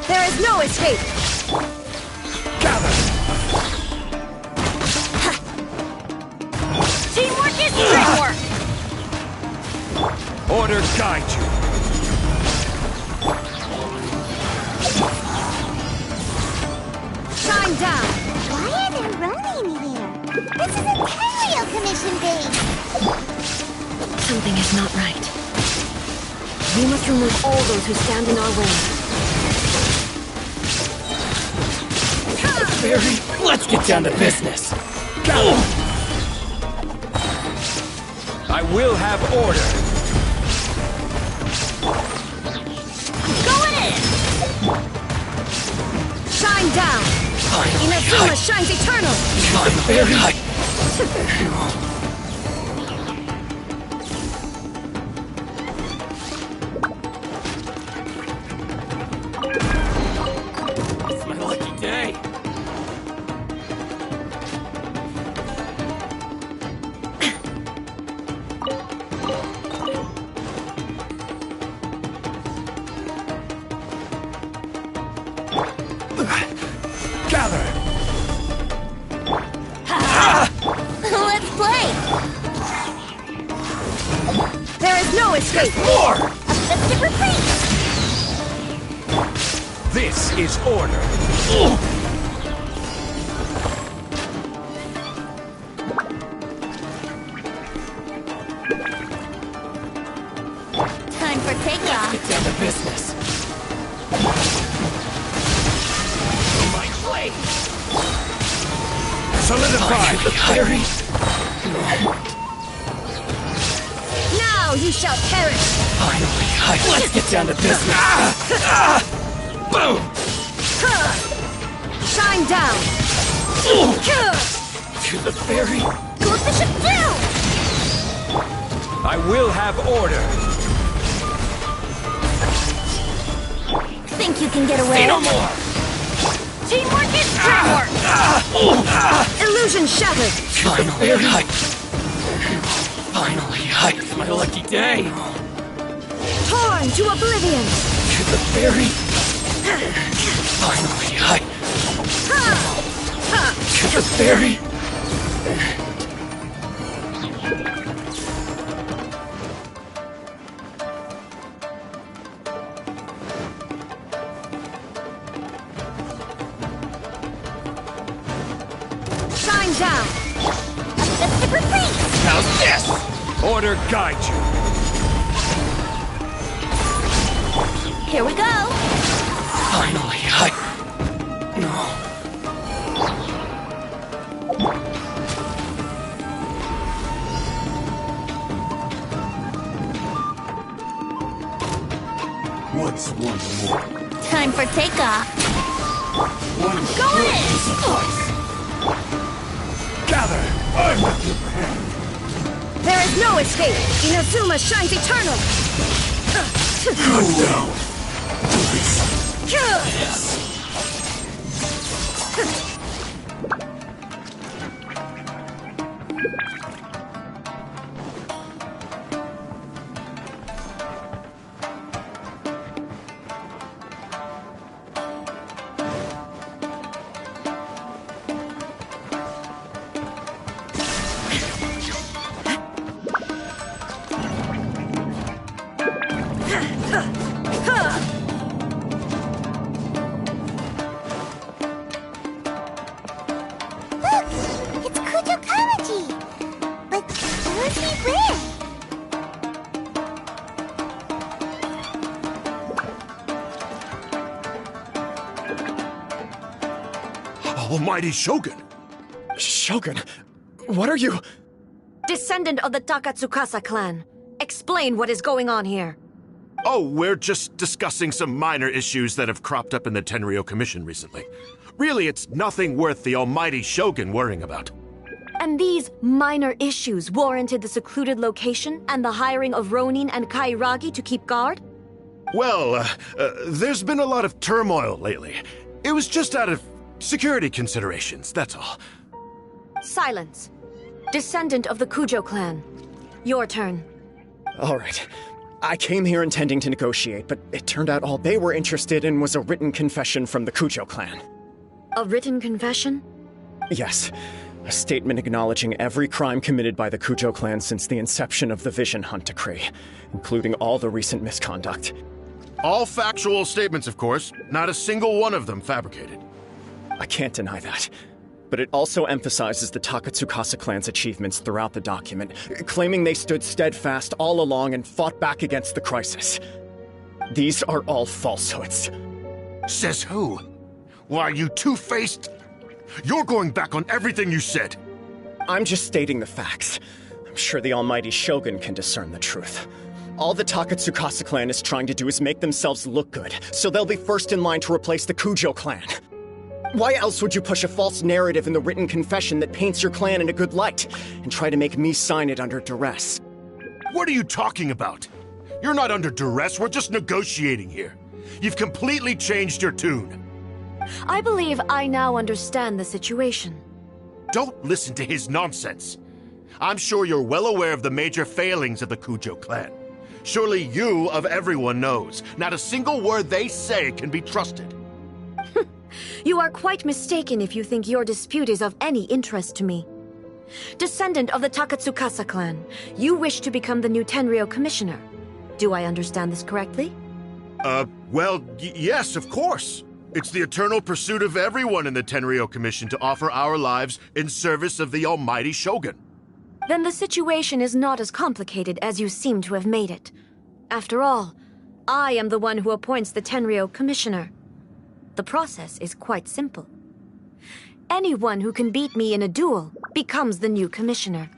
There is no escape! Gather! Teamwork is teamwork! Order guide you. Shine down! Why are there Ronin here? This is a Terrio Commission base! Something is not right. We must remove all those who stand in our way. Barry, let's get down to business. Go! I will have order. Going in! Shine down! Inazuma shines eternal! Barry! It's my lucky day. Gather! Let's play! There is no escape! More! A festive retreat! This is order. Time for takeoff! Get down to business. My blade! Solidify! Barry! Now you shall perish! Finally, let's get down to business. Boom! Shine down! To the ferry. Go with the ship down! I will have order. Think you can get away? Say no more. Teamwork is teamwork! Illusion shattered! Finally, it's my lucky day. Torn to oblivion! To the ferry. Finally, to the ferry. Shine down! A festive retreat! How's this? Order guide you. Here we go! Finally, no. What's one more? Time for takeoff! Go in! Gather! I'm at your hand. There is no escape! Inazuma shines eternal! It's Kujo Kamaji! But where's he been? Almighty Shogun! Shogun, what are you? Descendant of the Takatsukasa clan. Explain what is going on here. Oh, we're just discussing some minor issues that have cropped up in the Tenryou Commission recently. Really, it's nothing worth the Almighty Shogun worrying about. And these minor issues warranted the secluded location and the hiring of Ronin and Kairagi to keep guard? Well, there's been a lot of turmoil lately. It was just out of security considerations, that's all. Silence. Descendant of the Kujo clan. Your turn. All right. I came here intending to negotiate, but it turned out all they were interested in was a written confession from the Kujo clan. A written confession? Yes. A statement acknowledging every crime committed by the Kujo clan since the inception of the Vision Hunt Decree, including all the recent misconduct. All factual statements, of course. Not a single one of them fabricated. I can't deny that. But it also emphasizes the Takatsukasa clan's achievements throughout the document, claiming they stood steadfast all along and fought back against the crisis. These are all falsehoods. Says who? Why, you two-faced? You're going back on everything you said. I'm just stating the facts. I'm sure the Almighty Shogun can discern the truth. All the Takatsukasa clan is trying to do is make themselves look good, so they'll be first in line to replace the Kujo clan. Why else would you push a false narrative in the written confession that paints your clan in a good light, and try to make me sign it under duress? What are you talking about? You're not under duress, we're just negotiating here. You've completely changed your tune. I believe I now understand the situation. Don't listen to his nonsense. I'm sure you're well aware of the major failings of the Kujo clan. Surely you, of everyone, knows. Not a single word they say can be trusted. You are quite mistaken if you think your dispute is of any interest to me. Descendant of the Takatsukasa clan, you wish to become the new Tenryou commissioner. Do I understand this correctly? Well, yes, of course. It's the eternal pursuit of everyone in the Tenryou Commission to offer our lives in service of the Almighty Shogun. Then the situation is not as complicated as you seem to have made it. After all, I am the one who appoints the Tenryou commissioner. The process is quite simple. Anyone who can beat me in a duel becomes the new commissioner.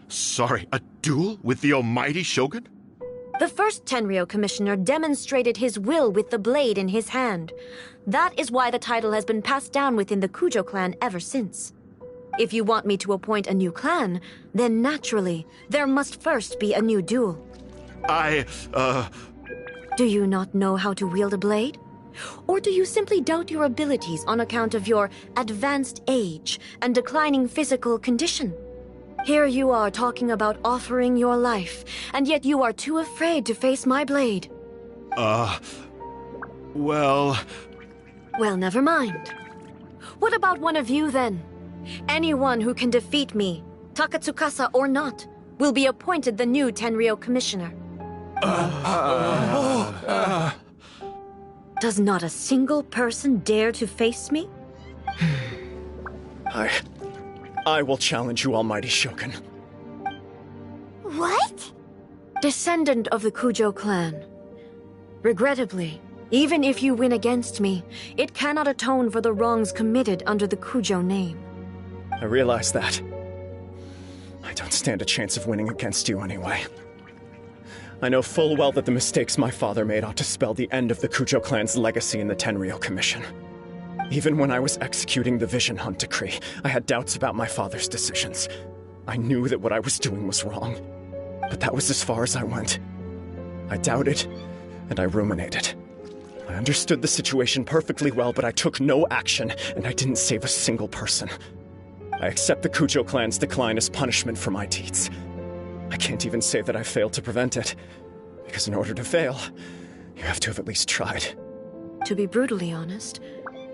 Sorry, a duel with the Almighty Shogun? The first Tenryou commissioner demonstrated his will with the blade in his hand. That is why the title has been passed down within the Kujo clan ever since. If you want me to appoint a new clan, then naturally, there must first be a new duel. Do you not know how to wield a blade? Or do you simply doubt your abilities on account of your advanced age and declining physical condition? Here you are talking about offering your life, and yet you are too afraid to face my blade. Well, never mind. What about one of you, then? Anyone who can defeat me, Takatsukasa or not, will be appointed the new Tenryou commissioner. Does not a single person dare to face me? I will challenge you, Almighty Shogun. What? Descendant of the Kujo clan. Regrettably, even if you win against me, it cannot atone for the wrongs committed under the Kujo name. I realize that. I don't stand a chance of winning against you anyway. I know full well that the mistakes my father made ought to spell the end of the Kujo clan's legacy in the Tenryou Commission. Even when I was executing the Vision Hunt Decree, I had doubts about my father's decisions. I knew that what I was doing was wrong, but that was as far as I went. I doubted, and I ruminated. I understood the situation perfectly well, but I took no action, and I didn't save a single person. I accept the Kujo clan's decline as punishment for my deeds. I can't even say that I failed to prevent it, because in order to fail, you have to have at least tried. To be brutally honest,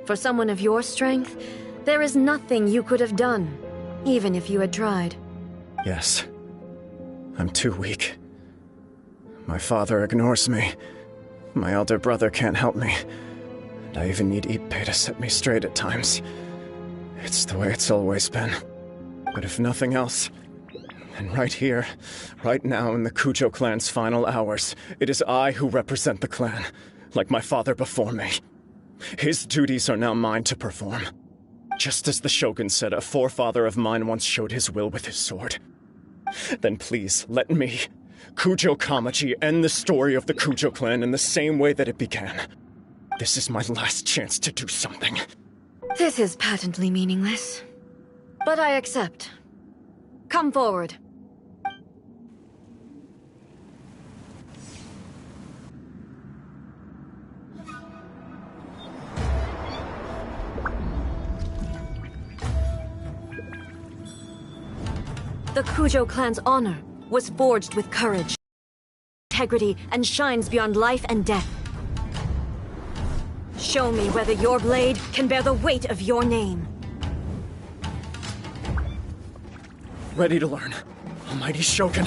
for someone of your strength, there is nothing you could have done, even if you had tried. Yes. I'm too weak. My father ignores me. My elder brother can't help me. And I even need Ippei to set me straight at times. It's the way it's always been. But if nothing else, then right here, right now in the Kujo clan's final hours, it is I who represent the clan, like my father before me. His duties are now mine to perform. Just as the Shogun said, a forefather of mine once showed his will with his sword. Then please, let me, Kujo Kamaji, end the story of the Kujo clan in the same way that it began. This is my last chance to do something. This is patently meaningless. But I accept. Come forward. The Kujo clan's honor was forged with courage, integrity, and shines beyond life and death. Show me whether your blade can bear the weight of your name. Ready to learn, Almighty Shogun.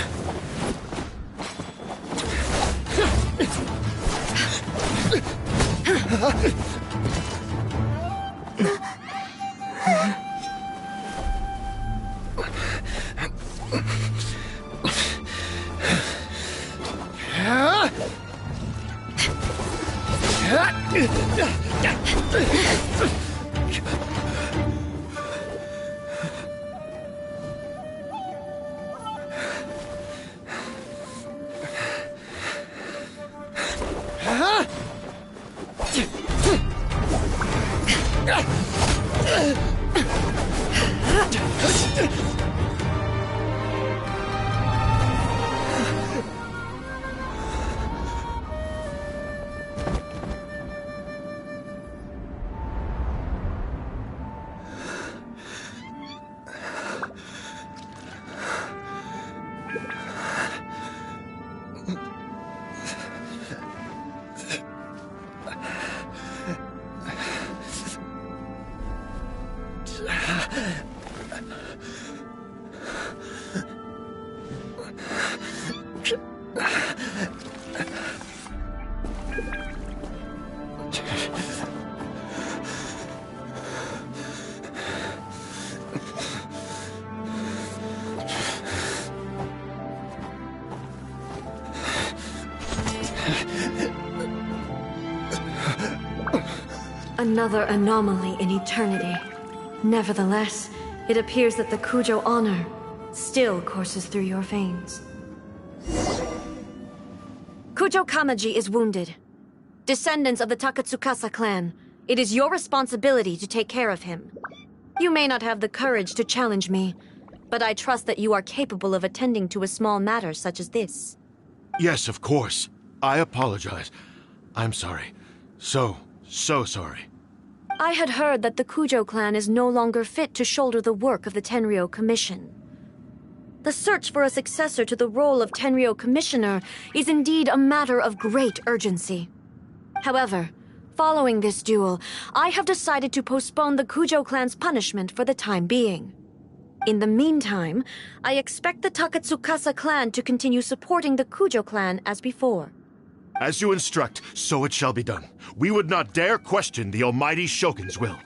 Another anomaly in eternity. Nevertheless, it appears that the Kujo honor still courses through your veins. Kujo Kamaji is wounded. Descendants of the Takatsukasa clan, it is your responsibility to take care of him. You may not have the courage to challenge me, but I trust that you are capable of attending to a small matter such as this. Yes, of course. I apologize. I'm sorry. So sorry. I had heard that the Kujo clan is no longer fit to shoulder the work of the Tenryou Commission. The search for a successor to the role of Tenryou Commissioner is indeed a matter of great urgency. However, following this duel, I have decided to postpone the Kujo clan's punishment for the time being. In the meantime, I expect the Takatsukasa clan to continue supporting the Kujo clan as before. As you instruct, so it shall be done. We would not dare question the Almighty Shogun's will.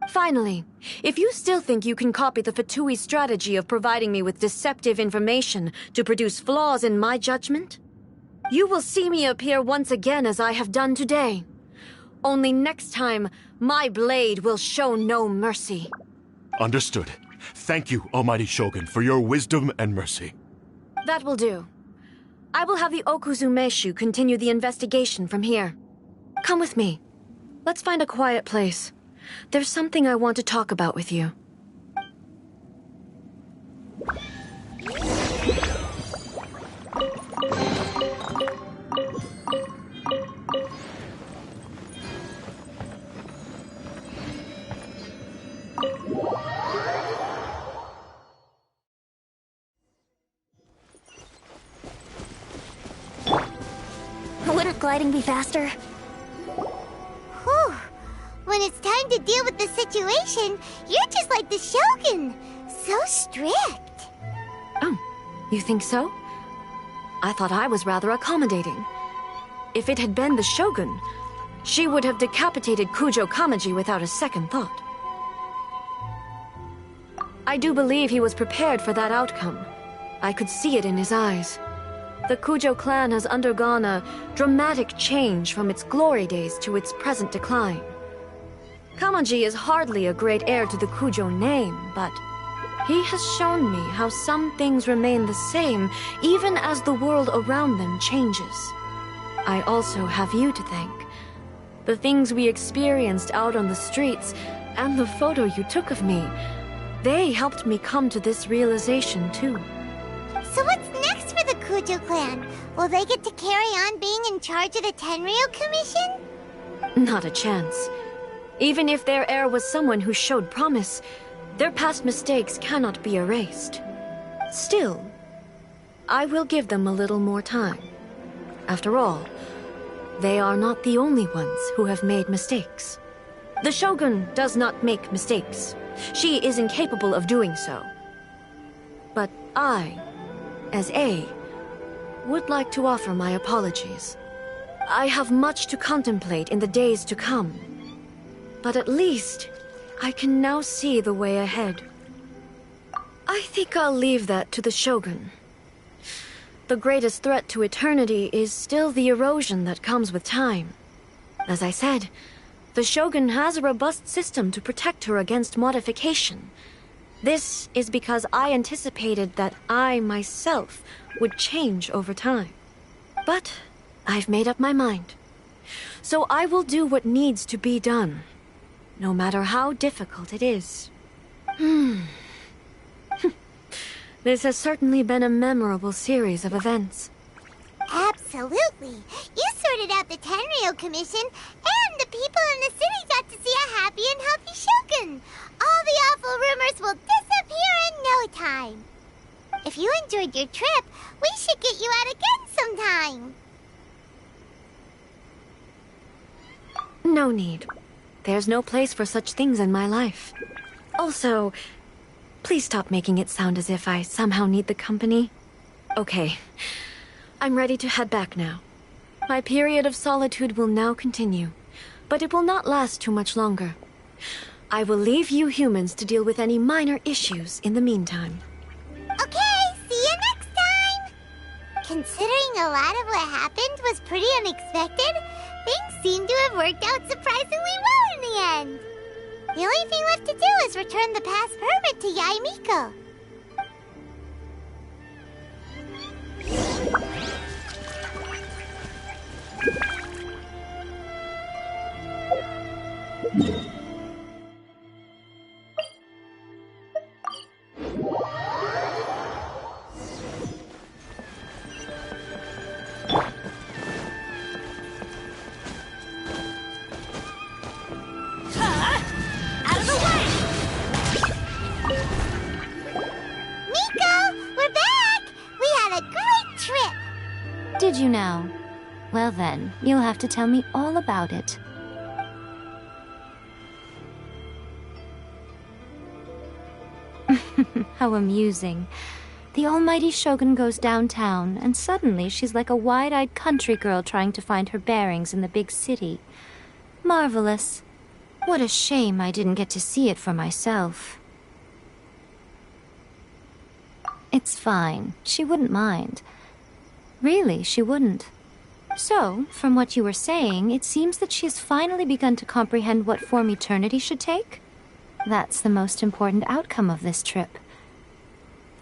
Finally, if you still think you can copy the Fatui strategy of providing me with deceptive information to produce flaws in my judgment, you will see me appear once again as I have done today. Only next time, my blade will show no mercy. Understood. Thank you, Almighty Shogun, for your wisdom and mercy. That will do. I will have the Okuzumeshu continue the investigation from here. Come with me. Let's find a quiet place. There's something I want to talk about with you. rock gliding be faster? Whew. When it's time to deal with the situation, you're just like the Shogun. So strict. Oh, you think so? I thought I was rather accommodating. If it had been the Shogun, she would have decapitated Kujo Kamaji without a second thought. I do believe he was prepared for that outcome. I could see it in his eyes. The Kujo clan has undergone a dramatic change from its glory days to its present decline. Kamaji is hardly a great heir to the Kujo name, but he has shown me how some things remain the same even as the world around them changes. I also have you to thank. The things we experienced out on the streets and the photo you took of me, they helped me come to this realization too. So what's next for the Kujo clan? Will they get to carry on being in charge of the Tenryo Commission? Not a chance. Even if their heir was someone who showed promise, their past mistakes cannot be erased. Still, I will give them a little more time. After all, they are not the only ones who have made mistakes. The Shogun does not make mistakes. She is incapable of doing so. But I, as A, would like to offer my apologies. I have much to contemplate in the days to come. But at least, I can now see the way ahead. I think I'll leave that to the Shogun. The greatest threat to eternity is still the erosion that comes with time. As I said, the Shogun has a robust system to protect her against modification. This is because I anticipated that I myself would change over time. But I've made up my mind. So I will do what needs to be done, no matter how difficult it is. This has certainly been a memorable series of events. Absolutely. You sorted out the Tenryo Commission, and the people in the city got to see a happy and healthy Shogun. All the awful rumors will disappear in no time. If you enjoyed your trip, we should get you out again sometime. No need. There's no place for such things in my life. Also, please stop making it sound as if I somehow need the company. Okay, I'm ready to head back now. My period of solitude will now continue, but it will not last too much longer. I will leave you humans to deal with any minor issues in the meantime. Okay, see you next time! Considering a lot of what happened was pretty unexpected, things seem to have worked out surprisingly well in the end. The only thing left to do is return the pass permit to Yaimiko. Out of the way! Miko, we're back! We had a great trip! Did you now? Well then, you'll have to tell me all about it. How amusing. The almighty Shogun goes downtown, and suddenly she's like a wide-eyed country girl trying to find her bearings in the big city. Marvelous. What a shame I didn't get to see it for myself. It's fine. She wouldn't mind. Really, she wouldn't. So, from what you were saying, it seems that she has finally begun to comprehend what form eternity should take? That's the most important outcome of this trip.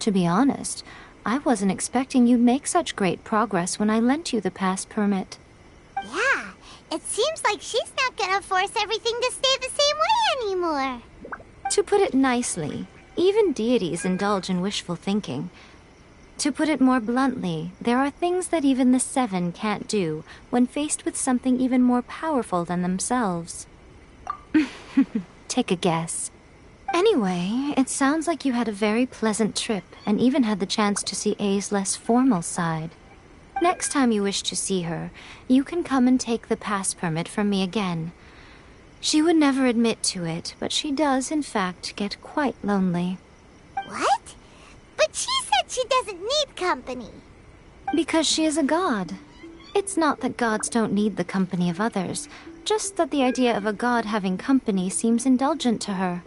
To be honest, I wasn't expecting you'd make such great progress when I lent you the pass permit. Yeah, it seems like she's not gonna force everything to stay the same way anymore. To put it nicely, even deities indulge in wishful thinking. To put it more bluntly, there are things that even the Seven can't do when faced with something even more powerful than themselves. Take a guess. Anyway, it sounds like you had a very pleasant trip and even had the chance to see A's less formal side. Next time you wish to see her, you can come and take the pass permit from me again. She would never admit to it, but she does, in fact, get quite lonely. What? But she said she doesn't need company. Because she is a god. It's not that gods don't need the company of others, just that the idea of a god having company seems indulgent to her.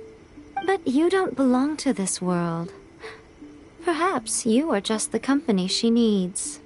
But you don't belong to this world. Perhaps you are just the company she needs.